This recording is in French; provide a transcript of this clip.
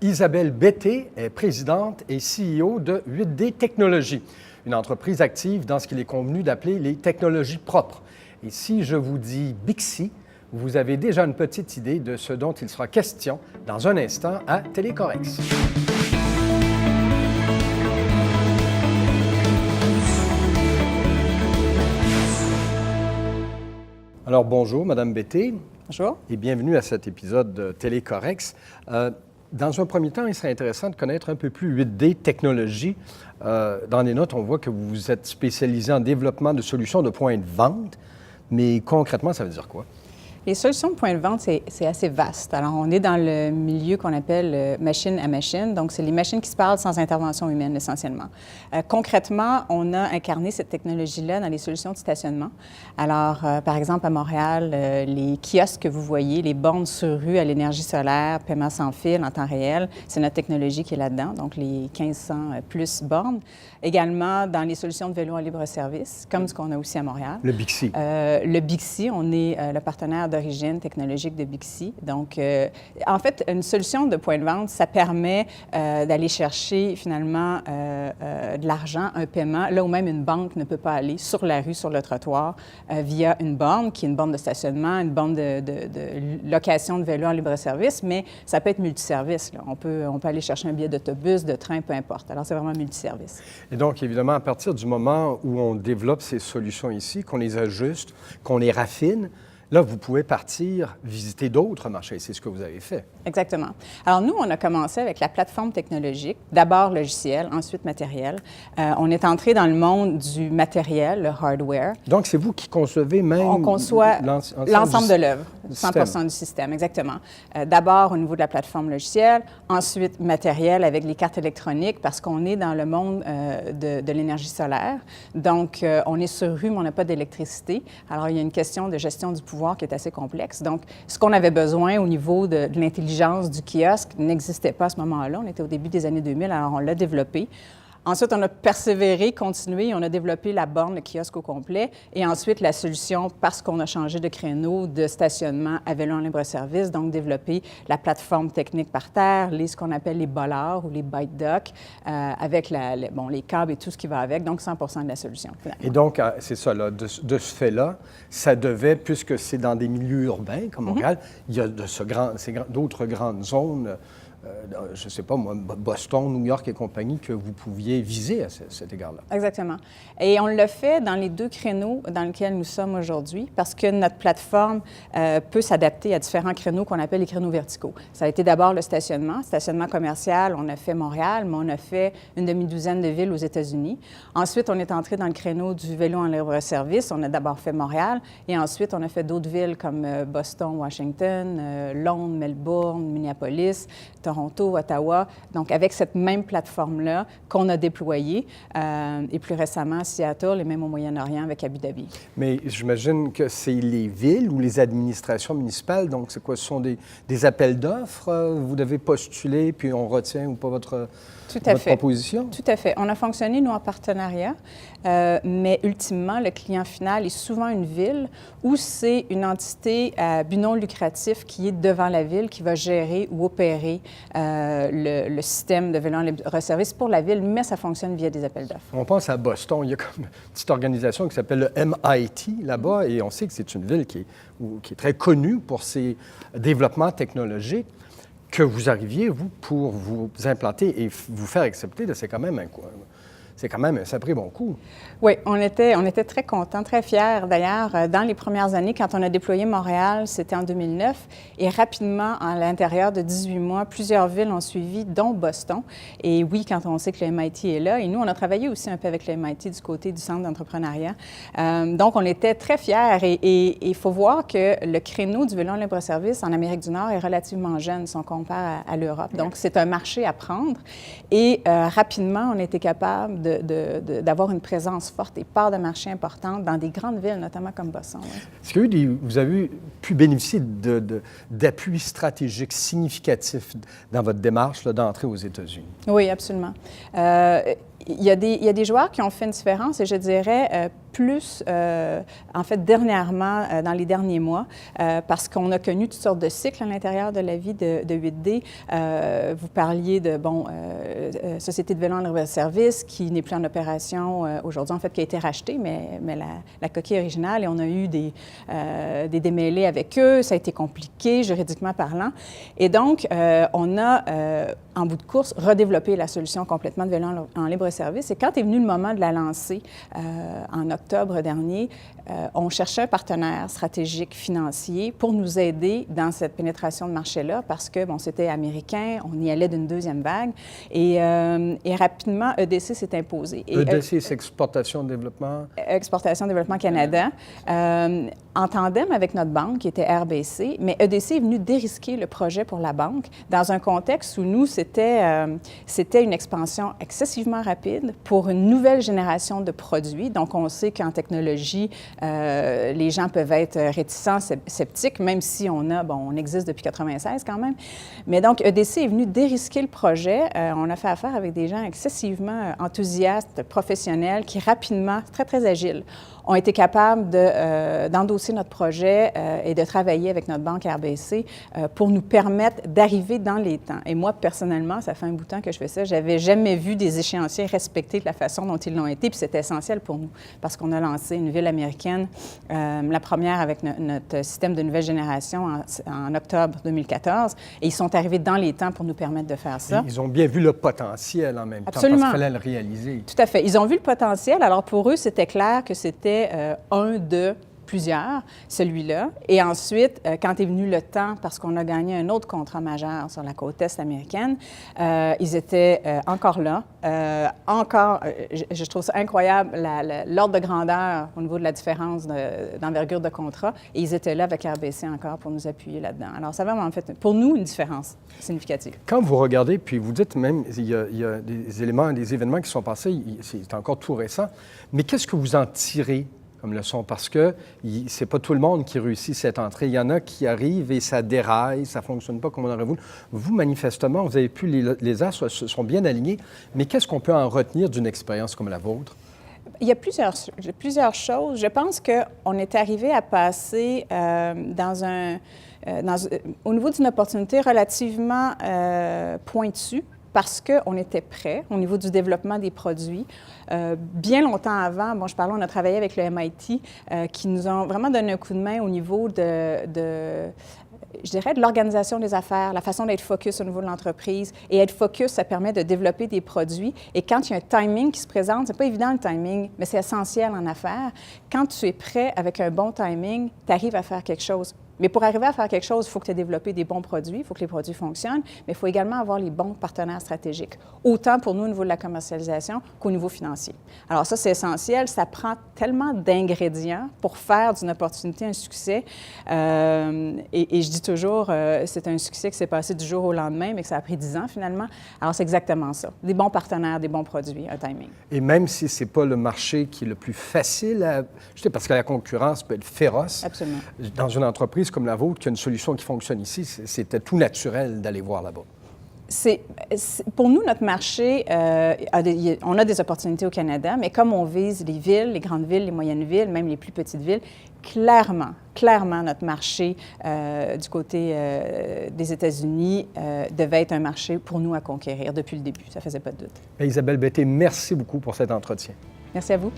Isabelle Betté est présidente et CEO de 8D Technologies, une entreprise active dans ce qu'il est convenu d'appeler les technologies propres. Et si je vous dis Bixi, vous avez déjà une petite idée de ce dont il sera question dans un instant à Télécorex. Alors bonjour, Madame Betté. Bonjour. Et bienvenue à cet épisode de Télécorex. Dans un premier temps, il serait intéressant de connaître un peu plus 8D Technologies. Dans les notes, on voit que vous vous êtes spécialisé en développement de solutions de points de vente, mais concrètement, ça veut dire quoi? Les solutions de point de vente, c'est assez vaste. Alors, on est dans le milieu qu'on appelle machine à machine. Donc, c'est les machines qui se parlent sans intervention humaine, essentiellement. Concrètement, on a incarné cette technologie-là dans les solutions de stationnement. Alors, par exemple, à Montréal, les kiosques que vous voyez, les bornes sur rue à l'énergie solaire, paiement sans fil en temps réel, c'est notre technologie qui est là-dedans, donc les 1500 plus bornes. Également, dans les solutions de vélo en libre-service, comme ce qu'on a aussi à Montréal. Le Bixi. Le Bixi, on est le partenaire d'origine technologique de Bixi. Donc, en fait, une solution de point de vente, ça permet d'aller chercher finalement de l'argent, un paiement, là où même une banque ne peut pas aller sur la rue, sur le trottoir, via une borne, qui est une borne de stationnement, une borne de location de vélo en libre-service, mais ça peut être multiservice. Là. On peut aller chercher un billet d'autobus, de train, peu importe. Alors, c'est vraiment multiservice. Et donc, évidemment, à partir du moment où on développe ces solutions ici, qu'on les ajuste, qu'on les raffine, là, vous pouvez partir visiter d'autres marchés. C'est ce que vous avez fait. Exactement. Alors, nous, on a commencé avec la plateforme technologique, d'abord logiciel, ensuite matériel. On est entré dans le monde du matériel, le hardware. Donc, c'est vous qui concevez même... On conçoit l'ensemble de l'œuvre, 100 du système, exactement. D'abord, au niveau de la plateforme logicielle, ensuite matériel avec les cartes électroniques, parce qu'on est dans le monde de l'énergie solaire. Donc, on est sur rue, mais on n'a pas d'électricité. Alors, il y a une question de gestion du pouvoir qui est assez complexe. Donc, ce qu'on avait besoin au niveau de l'intelligence du kiosque n'existait pas à ce moment-là. On était au début des années 2000, alors on l'a développé. Ensuite, on a persévéré, continué, on a développé la borne, le kiosque au complet, et ensuite la solution, parce qu'on a changé de créneau de stationnement à vélo en libre-service, donc développer la plateforme technique par terre, ce qu'on appelle les bollards ou les bike docks, avec les câbles et tout ce qui va avec, donc 100 de la solution. Finalement. Et donc, c'est ça, là, de ce fait-là, ça devait, puisque c'est dans des milieux urbains comme Montréal, il y a d'autres grandes zones, je ne sais pas, moi, Boston, New York et compagnie, que vous pouviez viser à cet égard-là. Exactement. Et on l'a fait dans les deux créneaux dans lesquels nous sommes aujourd'hui, parce que notre plateforme peut s'adapter à différents créneaux qu'on appelle les créneaux verticaux. Ça a été d'abord le stationnement commercial, on a fait Montréal, mais on a fait une demi-douzaine de villes aux États-Unis. Ensuite, on est entré dans le créneau du vélo en libre-service, on a d'abord fait Montréal, et ensuite, on a fait d'autres villes comme Boston, Washington, Londres, Melbourne, Minneapolis, Toronto, Ottawa, donc avec cette même plateforme-là qu'on a déployée, et plus récemment Seattle et même au Moyen-Orient avec Abu Dhabi. Mais j'imagine que c'est les villes ou les administrations municipales, donc c'est quoi? Ce sont des appels d'offres? Vous devez postuler, puis on retient ou pas votre proposition? Tout à fait. On a fonctionné, nous, en partenariat, mais ultimement, le client final est souvent une ville où c'est une entité à but non lucratif qui est devant la ville, qui va gérer ou opérer le système de vélo en libre-service pour la ville, mais ça fonctionne via des appels d'offres. On pense à Boston. Il y a comme une petite organisation qui s'appelle le MIT là-bas, et on sait que c'est une ville qui est très connue pour ses développements technologiques. Que vous arriviez, vous, pour vous implanter et vous faire accepter, c'est quand même un sacré bon coup. Oui, on était très contents, très fiers. D'ailleurs, dans les premières années, quand on a déployé Montréal, c'était en 2009, et rapidement, à l'intérieur de 18 mois, plusieurs villes ont suivi, dont Boston. Et oui, quand on sait que le MIT est là, et nous, on a travaillé aussi un peu avec le MIT du côté du Centre d'entrepreneuriat. Donc, on était très fiers, et il faut voir que le créneau du vélo en libre-service en Amérique du Nord est relativement jeune si on compare à l'Europe. Donc, c'est un marché à prendre. Et rapidement, on a été capable d'avoir une présence forte et part de marché importante dans des grandes villes, notamment comme Boston. Ouais. Est-ce que vous avez pu bénéficier d'appuis stratégiques significatifs dans votre démarche d'entrée aux États-Unis? Oui, absolument. Il y a des joueurs qui ont fait une différence et je dirais plus, en fait, dernièrement, dans les derniers mois, parce qu'on a connu toutes sortes de cycles à l'intérieur de la vie de 8D. Vous parliez de, Société de vélo en libre-service qui n'est plus en opération aujourd'hui, en fait, qui a été rachetée, mais la coquille originale, et on a eu des démêlés avec eux. Ça a été compliqué, juridiquement parlant. Et donc, on a, en bout de course, redéveloppé la solution complètement de vélo en libre-service. Et quand est venu le moment de la lancer en octobre dernier, on cherchait un partenaire stratégique financier pour nous aider dans cette pénétration de marché-là parce que, c'était américain, on y allait d'une deuxième vague et rapidement, EDC s'est imposé. Et EDC, c'est Exportation-Développement? Exportation-Développement Canada, en tandem avec notre banque qui était RBC, mais EDC est venu dérisquer le projet pour la banque dans un contexte où nous, c'était une expansion excessivement rapide pour une nouvelle génération de produits. Donc, on sait qu'en technologie, les gens peuvent être réticents, sceptiques, même si on existe depuis 1996 quand même. Mais donc, EDC est venu dérisquer le projet. On a fait affaire avec des gens excessivement enthousiastes, professionnels, qui rapidement, très, très agiles, ont été capables d'endosser notre projet et de travailler avec notre banque RBC pour nous permettre d'arriver dans les temps. Et moi, personnellement, ça fait un bout de temps que je fais ça. Je n'avais jamais vu des échéanciers respectés de la façon dont ils l'ont été, puis c'était essentiel pour nous, parce qu'on a lancé une ville américaine, la première avec notre système de nouvelle génération en octobre 2014, et ils sont arrivés dans les temps pour nous permettre de faire ça. Et ils ont bien vu le potentiel en même temps, Absolument. parce qu'il fallait le réaliser. Tout à fait. Ils ont vu le potentiel. Alors, pour eux, c'était clair que c'était un de plusieurs, celui-là. Et ensuite, quand est venu le temps, parce qu'on a gagné un autre contrat majeur sur la côte est américaine, ils étaient encore là. Je trouve ça incroyable, l'ordre de grandeur au niveau de la différence d'envergure de contrat. Et ils étaient là avec RBC encore pour nous appuyer là-dedans. Alors, ça a vraiment fait, pour nous, une différence significative. Quand vous regardez, puis vous dites même, il y a des éléments, des événements qui sont passés, c'est encore tout récent, mais qu'est-ce que vous en tirez comme leçon? Parce que c'est pas tout le monde qui réussit cette entrée. Il y en a qui arrivent et ça déraille, ça fonctionne pas comme on aurait voulu. Vous, manifestement, vous avez pu, les astres sont bien alignés, mais qu'est-ce qu'on peut en retenir d'une expérience comme la vôtre? Il y a plusieurs choses. Je pense qu'on est arrivé à passer au niveau d'une opportunité relativement pointue, parce qu'on était prêt au niveau du développement des produits. Bien longtemps avant, on a travaillé avec le MIT, qui nous ont vraiment donné un coup de main au niveau de l'organisation des affaires, la façon d'être focus au niveau de l'entreprise. Et être focus, ça permet de développer des produits. Et quand il y a un timing qui se présente, c'est pas évident le timing, mais c'est essentiel en affaires. Quand tu es prêt avec un bon timing, tu arrives à faire quelque chose. Mais pour arriver à faire quelque chose, il faut que tu aies développé des bons produits, il faut que les produits fonctionnent, mais il faut également avoir les bons partenaires stratégiques, autant pour nous au niveau de la commercialisation qu'au niveau financier. Alors ça, c'est essentiel. Ça prend tellement d'ingrédients pour faire d'une opportunité un succès. Et je dis toujours, c'est un succès qui s'est passé du jour au lendemain, mais que ça a pris 10 ans finalement. Alors c'est exactement ça. Des bons partenaires, des bons produits, un timing. Et même si ce n'est pas le marché qui est le plus facile à acheter, parce que la concurrence peut être féroce. Absolument. Dans une entreprise comme la vôtre, qui a une solution qui fonctionne ici, c'était tout naturel d'aller voir là-bas. Pour nous, notre marché, on a des opportunités au Canada, mais comme on vise les villes, les grandes villes, les moyennes villes, même les plus petites villes, clairement, notre marché du côté des États-Unis devait être un marché pour nous à conquérir depuis le début. Ça ne faisait pas de doute. Isabelle Betté, merci beaucoup pour cet entretien. Merci à vous.